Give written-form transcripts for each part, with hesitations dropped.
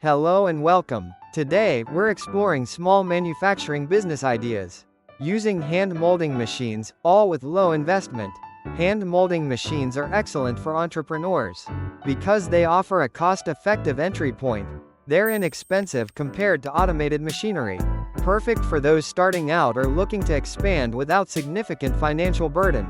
Hello and welcome. Today, we're exploring small manufacturing business ideas. Using hand molding machines, all with low investment. Hand molding machines are excellent for entrepreneurs. Because they offer a cost-effective entry point, they're inexpensive compared to automated machinery. Perfect for those starting out or looking to expand without significant financial burden.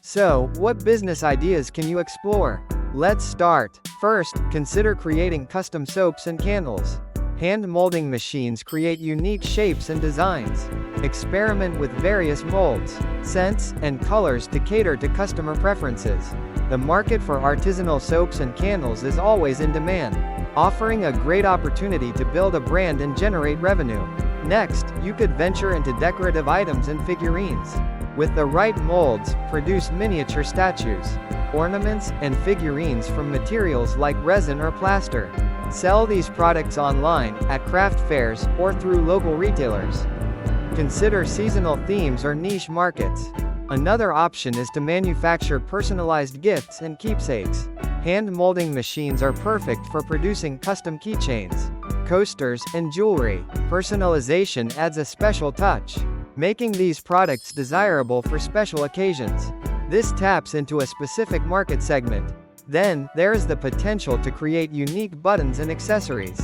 So, what business ideas can you explore? Let's start. First, consider creating custom soaps and candles. Hand molding machines create unique shapes and designs. Experiment with various molds, scents, and colors to cater to customer preferences. The market for artisanal soaps and candles is always in demand, offering a great opportunity to build a brand and generate revenue. Next, you could venture into decorative items and figurines. With the right molds, produce miniature statues, ornaments, and figurines from materials like resin or plaster. Sell these products online, at craft fairs, or through local retailers. Consider seasonal themes or niche markets. Another option is to manufacture personalized gifts and keepsakes. Hand molding machines are perfect for producing custom keychains, coasters, and jewelry. Personalization adds a special touch, making these products desirable for special occasions. This taps into a specific market segment. Then, there is the potential to create unique buttons and accessories.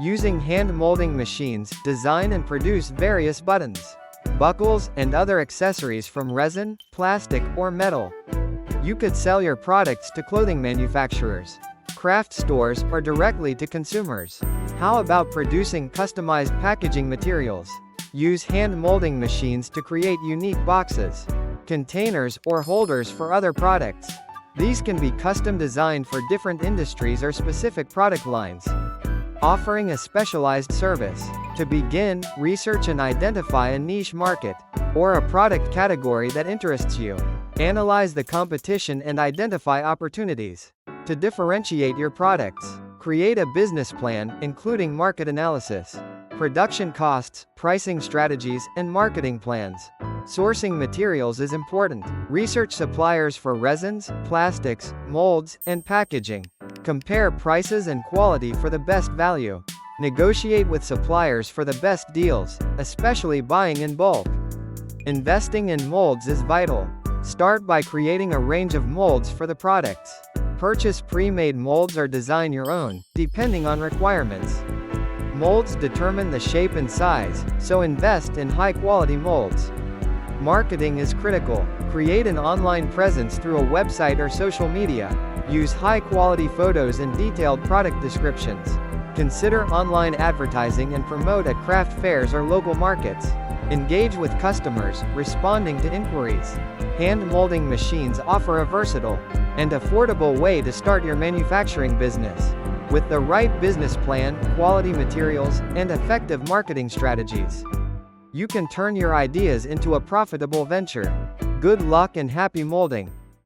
Using hand molding machines, design and produce various buttons, buckles, and other accessories from resin, plastic, or metal. You could sell your products to clothing manufacturers, craft stores, or directly to consumers. How about producing customized packaging materials? Use hand molding machines to create unique boxes, containers, or holders for other products. These can be custom designed for different industries or specific product lines. Offering a specialized service. To begin, research and identify a niche market, or a product category that interests you. Analyze the competition and identify opportunities. To differentiate your products, create a business plan, including market analysis, production costs, pricing strategies, and marketing plans. Sourcing materials is important. Research suppliers for resins, plastics, molds, and packaging. Compare prices and quality for the best value. Negotiate with suppliers for the best deals, especially buying in bulk. Investing in molds is vital. Start by creating a range of molds for the products. Purchase pre-made molds or design your own, depending on requirements. Molds determine the shape and size, so invest in high-quality molds. Marketing is critical. Create an online presence through a website or social media. Use high-quality photos and detailed product descriptions. Consider online advertising and promote at craft fairs or local markets. Engage with customers, responding to inquiries. Hand molding machines offer a versatile and affordable way to start your manufacturing business. With the right business plan, quality materials, and effective marketing strategies, you can turn your ideas into a profitable venture. Good luck and happy molding!